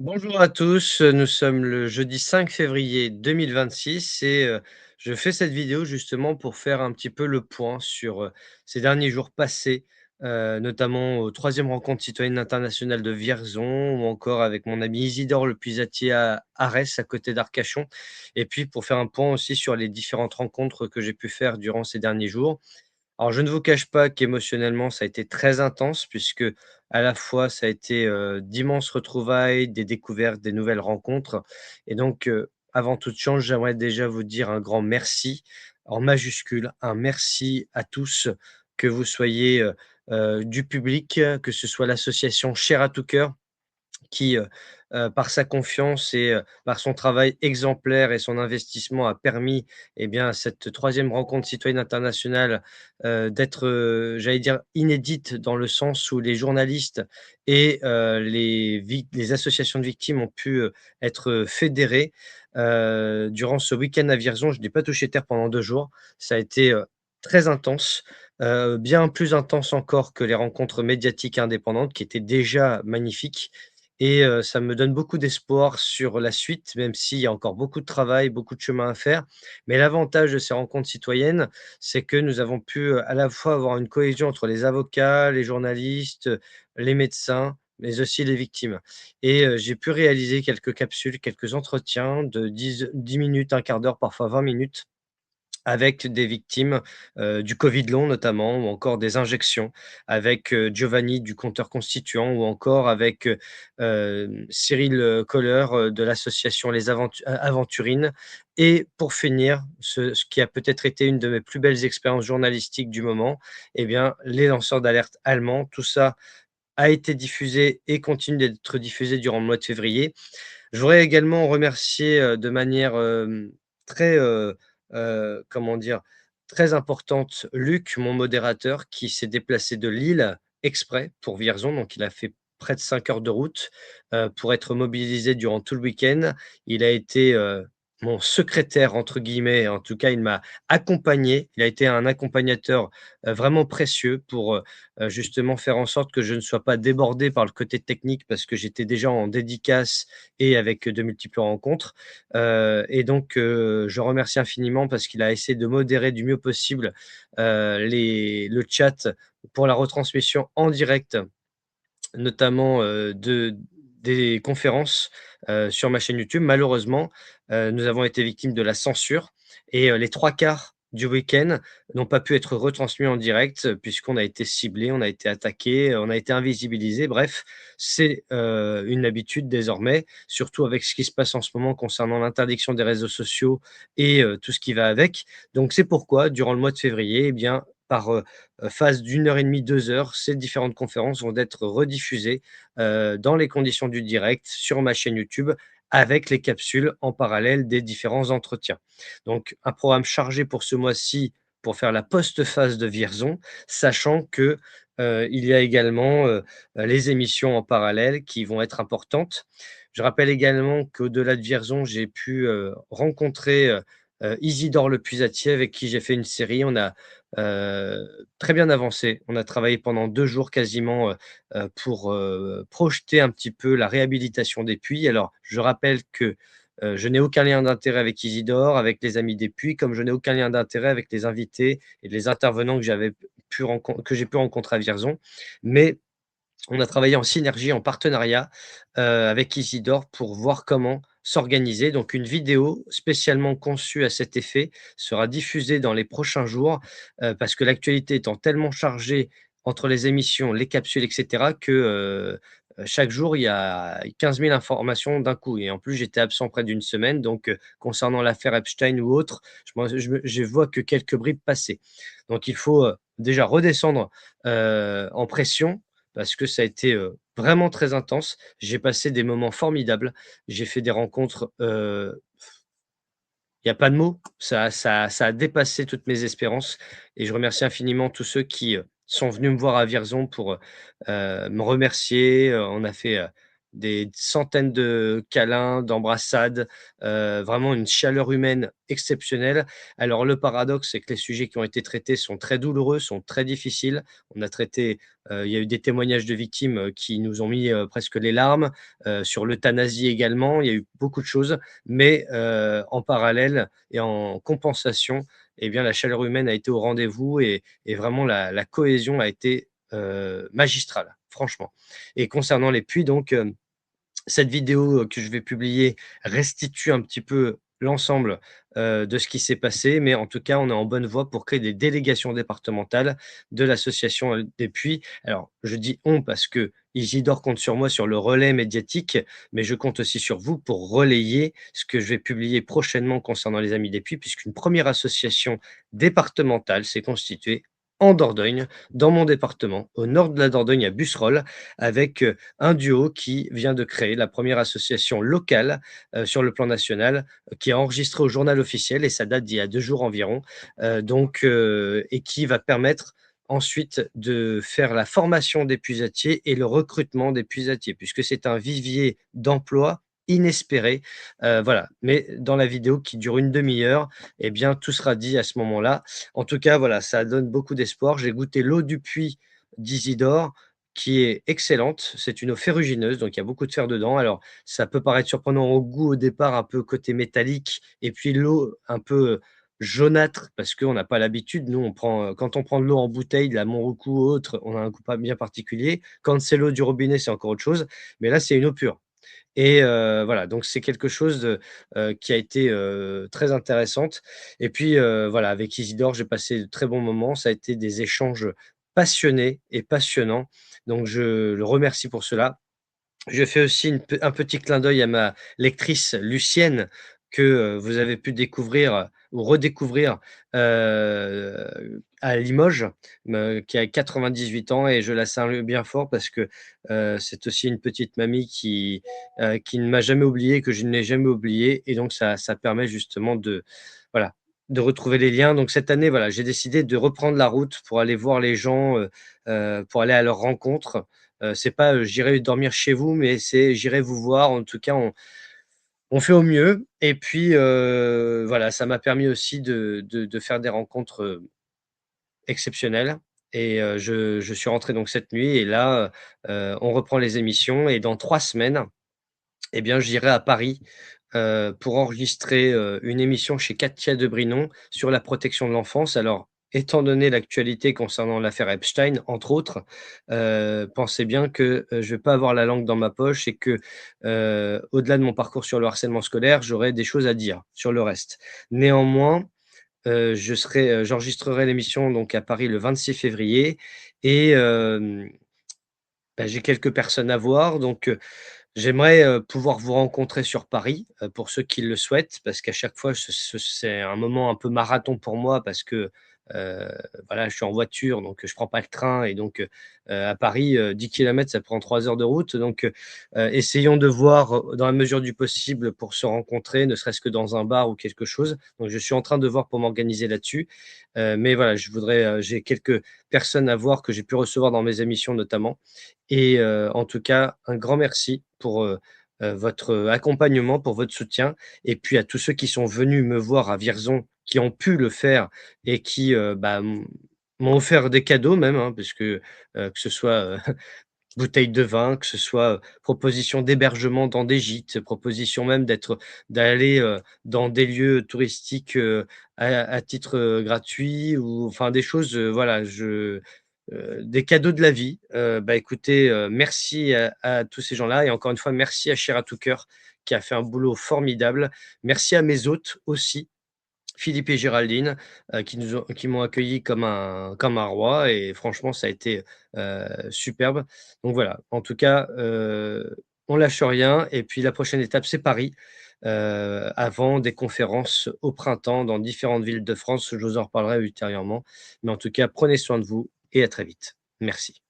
Bonjour à tous, nous sommes le jeudi 5 février 2026 et je fais cette vidéo justement pour faire un petit peu le point sur, ces derniers jours passés, notamment aux 3 rencontre citoyenne internationale de Vierzon ou encore avec mon ami Isidore Le Puisatier à Arès, à côté d'Arcachon, et puis pour faire un point aussi sur les différentes rencontres que j'ai pu faire durant ces derniers jours. Alors, je ne vous cache pas qu'émotionnellement, ça a été très intense puisque, à la fois, ça a été, d'immenses retrouvailles, des découvertes, des nouvelles rencontres, et donc, avant toute chose, j'aimerais déjà vous dire un grand merci, en majuscule, un merci à tous, que vous soyez, du public, que ce soit l'association Chair à tout cœur qui, par sa confiance et par son travail exemplaire et son investissement a permis, eh bien, à cette 3e rencontre citoyenne internationale, d'être, j'allais dire inédite dans le sens où les journalistes et les associations de victimes ont pu, être, fédérés. Durant ce week-end à Vierzon, je n'ai pas touché terre pendant 2 jours. Ça a été, très intense, bien plus intense encore que les rencontres médiatiques indépendantes qui étaient déjà magnifiques, et ça me donne beaucoup d'espoir sur la suite, même s'il y a encore beaucoup de travail, beaucoup de chemin à faire. Mais l'avantage de ces rencontres citoyennes, c'est que nous avons pu, à la fois avoir une cohésion entre les avocats, les journalistes, les médecins, mais aussi les victimes. Et j'ai pu réaliser quelques capsules, quelques entretiens de 10 minutes, un quart d'heure, parfois 20 minutes, avec des victimes, du covid long notamment, ou encore des injections, avec, Giovanni du compteur constituant, ou encore avec, Cyril, Kohler, de l'association Les Aventurines, et pour finir, ce qui a peut-être été une de mes plus belles expériences journalistiques du moment, eh bien, les lanceurs d'alerte allemands. Tout ça a été diffusé et continue d'être diffusé durant le mois de février. Je voudrais également remercier, de manière, très, comment dire? Très importante, Luc, mon modérateur, qui s'est déplacé de Lille exprès pour Vierzon, donc il a fait près de 5 heures de route, pour être mobilisé durant tout le week-end. Il a été, mon «secrétaire» entre guillemets, en tout cas il m'a accompagné. Il a été un accompagnateur, vraiment précieux pour, justement faire en sorte que je ne sois pas débordé par le côté technique, parce que j'étais déjà en dédicace et avec de multiples rencontres. Et donc, je remercie infiniment parce qu'il a essayé de modérer du mieux possible, le chat pour la retransmission en direct, notamment, des conférences, sur ma chaîne YouTube. Malheureusement, nous avons été victimes de la censure, et les 3 quarts du week-end n'ont pas pu être retransmis en direct, puisqu'on a été ciblé, on a été attaqué, on a été invisibilisé. Bref, c'est, une habitude désormais, surtout avec ce qui se passe en ce moment concernant l'interdiction des réseaux sociaux et tout ce qui va avec. Donc c'est pourquoi durant le mois de février, eh bien, par, phase d'une heure et demie, 2 heures, ces différentes conférences vont être rediffusées, dans les conditions du direct sur ma chaîne YouTube, avec les capsules en parallèle des différents entretiens. Donc un programme chargé pour ce mois-ci, pour faire la post-phase de Vierzon, sachant que, il y a également, les émissions en parallèle qui vont être importantes. Je rappelle également qu'au-delà de Vierzon, j'ai pu, rencontrer, Isidore Le Puisatier, avec qui j'ai fait une série. On a, très bien avancé. On a travaillé pendant 2 jours quasiment, pour, projeter un petit peu la réhabilitation des puits. Alors, je rappelle que, je n'ai aucun lien d'intérêt avec Isidore, avec les Amis des Puits, comme je n'ai aucun lien d'intérêt avec les invités et les intervenants que j'ai pu rencontrer à Vierzon. Mais on a travaillé en synergie, en partenariat, avec Isidore, pour voir comment s'organiser. Donc une vidéo spécialement conçue à cet effet sera diffusée dans les prochains jours, parce que l'actualité étant tellement chargée entre les émissions, les capsules et cetera, que, chaque jour il y a 15 000 informations d'un coup, et en plus j'étais absent près d'une semaine, donc concernant l'affaire Epstein ou autre, je vois que quelques bribes passer. Donc il faut, déjà redescendre, en pression, parce que ça a été, vraiment très intense. J'ai passé des moments formidables. J'ai fait des rencontres, il y a pas de mots. Ça a dépassé toutes mes espérances, et je remercie infiniment tous ceux qui, sont venus me voir à Vierzon pour, me remercier. On a fait, des centaines de câlins, d'embrassades, vraiment une chaleur humaine exceptionnelle. Alors le paradoxe, c'est que les sujets qui ont été traités sont très douloureux, sont très difficiles. On a traité, il y a eu des témoignages de victimes, qui nous ont mis, presque les larmes, sur l'euthanasie également. Il y a eu beaucoup de choses, mais en parallèle et en compensation, eh bien, la chaleur humaine a été au rendez-vous et vraiment la cohésion a été, magistrale, franchement. Et concernant les puits donc, cette vidéo, que je vais publier restitue un petit peu l'ensemble, de ce qui s'est passé, mais en tout cas, on est en bonne voie pour créer des délégations départementales de l'association, des puits. Alors, je dis «on» parce que Isidore compte sur moi sur le relais médiatique, mais je compte aussi sur vous pour relayer ce que je vais publier prochainement concernant les Amis des Puits, puisqu'une première association départementale s'est constituée en Dordogne, dans mon département, au nord de la Dordogne, à Busserolles, avec, un duo qui vient de créer la première association locale, sur le plan national, qui est enregistrée au Journal officiel et ça date d'il y a 2 jours environ, et qui va permettre ensuite de faire la formation des puisatiers et le recrutement des puisatiers, puisque c'est un vivier d'emploi inespéré, voilà. Mais dans la vidéo qui dure une demi heure, eh bien, tout sera dit à ce moment-là. En tout cas, voilà, ça donne beaucoup d'espoir. J'ai goûté l'eau du puits d'Isidore, qui est excellente. C'est une eau ferrugineuse, donc il y a beaucoup de fer dedans. Alors, ça peut paraître surprenant au goût au départ, un peu côté métallique, et puis l'eau un peu jaunâtre parce qu'on n'a pas l'habitude. Nous, on prend, quand on prend de l'eau en bouteille, de la Monroucou ou autre, on a un goût pas bien particulier. Quand c'est l'eau du robinet, c'est encore autre chose, mais là, c'est une eau pure. Et voilà, donc c'est quelque chose de, qui a été, très intéressante et puis, voilà, avec Isidore, j'ai passé de très bons moments. Ça a été des échanges passionnés et passionnants, donc je le remercie pour cela. Je fais aussi un petit clin d'œil à ma lectrice Lucienne que, vous avez pu découvrir ou redécouvrir, à Limoges, qui a 98 ans et je la salue bien fort parce que, c'est aussi une petite mamie qui ne m'a jamais oublié, que je n'ai jamais oublié et donc ça permet justement de voilà, de retrouver les liens. Donc cette année, voilà, j'ai décidé de reprendre la route pour aller voir les gens, pour aller à leur rencontre. C'est pas, «J'irai dormir chez vous», mais c'est: «J'irai vous voir». En tout cas, on fait au mieux et puis, voilà, ça m'a permis aussi de faire des rencontres, exceptionnelles et je suis rentré donc cette nuit et là, on reprend les émissions et dans 3 semaines, eh bien, j'irai à Paris, pour enregistrer, une émission chez Katia Debrinon sur la protection de l'enfance. Alors, étant donné l'actualité concernant l'affaire Epstein, entre autres, pensez bien que, je vais pas avoir la langue dans ma poche et que, au-delà de mon parcours sur le harcèlement scolaire, j'aurai des choses à dire sur le reste. Néanmoins, j'enregistrerai l'émission donc à Paris le 26 février et bah, j'ai quelques personnes à voir donc j'aimerais, pouvoir vous rencontrer sur Paris, pour ceux qui le souhaitent, parce qu'à chaque fois, c'est un moment un peu marathon pour moi parce que, heu, voilà, je suis en voiture, donc je prends pas le train et donc à Paris, 10 kilomètres, ça prend 3 heures de route, donc essayons de voir, dans la mesure du possible pour se rencontrer, ne serait-ce que dans un bar ou quelque chose. Donc je suis en train de voir pour m'organiser là-dessus, mais voilà, j'ai quelques personnes à voir que j'ai pu recevoir dans mes émissions notamment et en tout cas, un grand merci pour, votre accompagnement, pour votre soutien et puis à tous ceux qui sont venus me voir à Vierzon, qui ont pu le faire et qui, bah, m'ont offert des cadeaux même, hein, puisque, que ce soit, bouteilles de vin, que ce soit, proposition d'hébergement dans des gîtes, proposition même d'aller, dans des lieux touristiques, à titre, gratuit ou enfin des choses, voilà, des cadeaux de la vie. Bah, écoutez, merci à tous ces gens-là et encore une fois, merci à Chair à tout cœur qui a fait un boulot formidable. Merci à mes hôtes aussi, Philippe et Géraldine, qui m'ont accueilli comme un roi et franchement ça a été, superbe. Donc voilà, en tout cas, on lâche rien et puis la prochaine étape, c'est Paris, avant des conférences au printemps dans différentes villes de France. Je vous en reparlerai ultérieurement. Mais en tout cas, prenez soin de vous et à très vite. Merci.